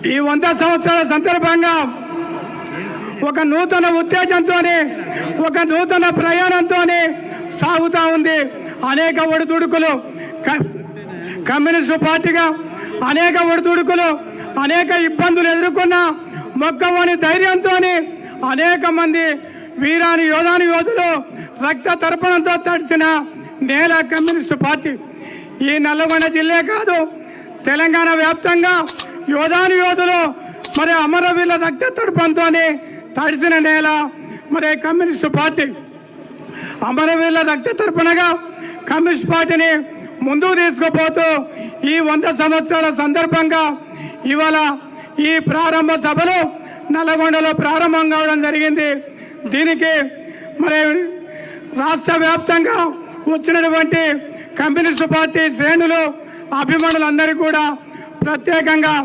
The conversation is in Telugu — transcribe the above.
ఈ 100 సంవత్సరాల సందర్భంగా ఒక నూతన ఉత్తేజంతో ఒక నూతన ప్రయాణంతో సాగుతూ ఉంది. అనేక ఒడిదుడుకులు కమ్యూనిస్టు పార్టీగా అనేక ఒడిదుడుకులు అనేక ఇబ్బందులు ఎదుర్కొన్న మొక్కవని ధైర్యంతో అనేక మంది వీరాని యోధులు రక్త తర్పణంతో తడిసిన నేల కమ్యూనిస్టు పార్టీ. ఈ నల్లగొండ జిల్లా కాదు, తెలంగాణ వ్యాప్తంగా యోధులు మరి అమరవీరుల రక్త తర్పణంతో తడిసిన నేల మరి కమ్యూనిస్టు పార్టీ. అమరవీరుల రక్త తర్పణగా కమ్యూనిస్ట్ పార్టీని ముందుకు తీసుకుపోతూ ఈ 100 సంవత్సరాల సందర్భంగా ఇవాళ ఈ ప్రారంభ సభలు నల్లగొండలో ప్రారంభం కావడం జరిగింది. దీనికి మరి రాష్ట్ర వ్యాప్తంగా వచ్చినటువంటి కమ్యూనిస్టు పార్టీ శ్రేణులు అభిమానులందరికీ కూడా ప్రత్యేకంగా